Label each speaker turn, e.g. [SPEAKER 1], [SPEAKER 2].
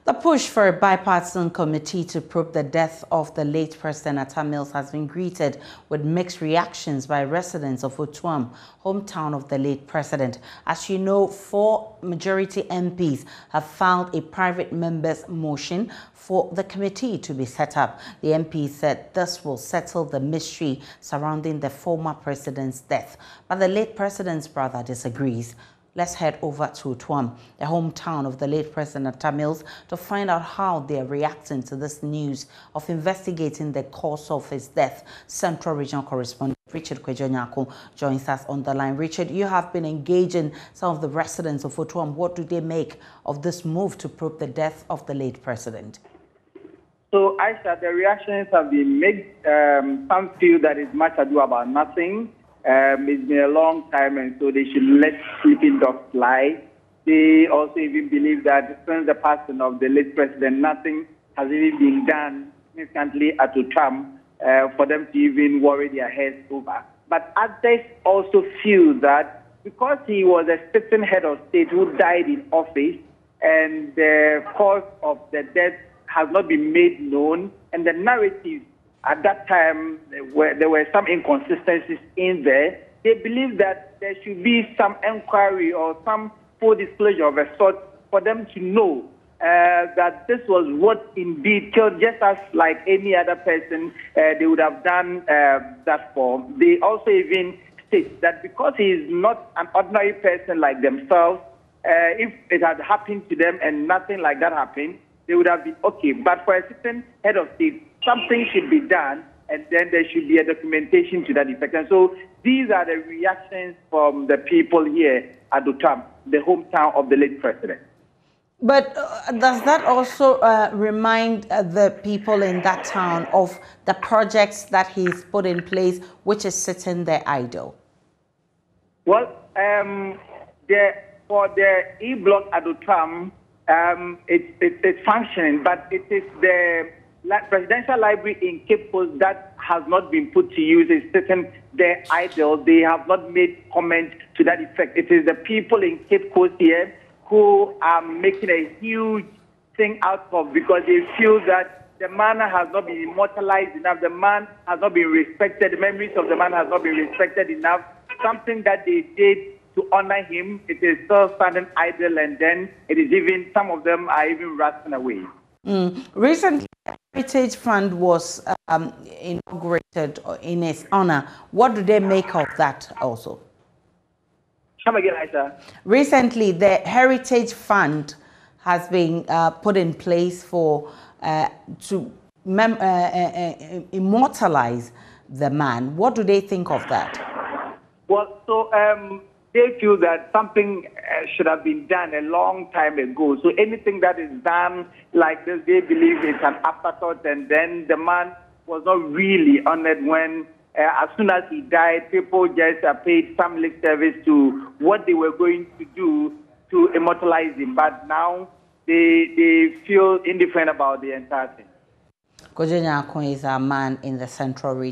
[SPEAKER 1] The push for a bipartisan committee to probe the death of the late President Atta Mills has been greeted with mixed reactions by residents of Otuam, hometown of the late president. As you know, 4 majority MPs have filed a private member's motion for the committee to be set up. The MP said this will settle the mystery surrounding the former president's death, but the late president's brother disagrees. Let's head over to Otuam, the hometown of the late President Atta Mills, to find out how they are reacting to this news of investigating the cause of his death. Central Regional Correspondent Richard Kwejo joins us on the line. Richard, you have been engaging some of the residents of Otuam. What do they make of this move to probe the death of the late president?
[SPEAKER 2] So, Aisha, the reactions have been mixed. Some feel that it's much ado about nothing. It's been a long time, and so they should let sleeping dogs lie. They also even believe that since the passing of the late president, nothing has even been done significantly at Otuam for them to even worry their heads over. But others also feel that because he was a sitting head of state who died in office, and the cause of the death has not been made known, and the narrative at that time, there were some inconsistencies in there. They believe that there should be some inquiry or some full disclosure of a sort for them to know that this was what indeed killed, just as like any other person they would have done that for. They also even state that because he is not an ordinary person like themselves, if it had happened to them and nothing like that happened, they would have been okay. But for a certain head of state, something should be done, and then there should be a documentation to that effect. And so these are the reactions from the people here at Otuam, the hometown of the late president.
[SPEAKER 1] But does that also remind the people in that town of the projects that he's put in place, which is sitting there idle?
[SPEAKER 2] Well, for the E-block at Otuam, it's functioning, but it is the presidential library in Cape Coast that has not been put to use. It's sitting there idle. They have not made comment to that effect. It is the people in Cape Coast here who are making a huge thing out of, because they feel that the man has not been immortalized enough. The man has not been respected. The memories of the man has not been respected enough. Something that they did to honor him, it is still standing idle, and then it is even, some of them are even rusting away.
[SPEAKER 1] Recently, the Heritage Fund was inaugurated in his honor. What do they make of that also?
[SPEAKER 2] Come again, Aisha.
[SPEAKER 1] Recently, the Heritage Fund has been put in place for to immortalize the man. What do they think of that?
[SPEAKER 2] Well, so they feel that something should have been done a long time ago. So anything that is done like this, they believe it's an afterthought, and then the man was not really honored when, as soon as he died, people just paid some lip service to what they were going to do to immortalize him. But now they feel indifferent about the entire thing.
[SPEAKER 1] Kwejo is a man in the Central Region.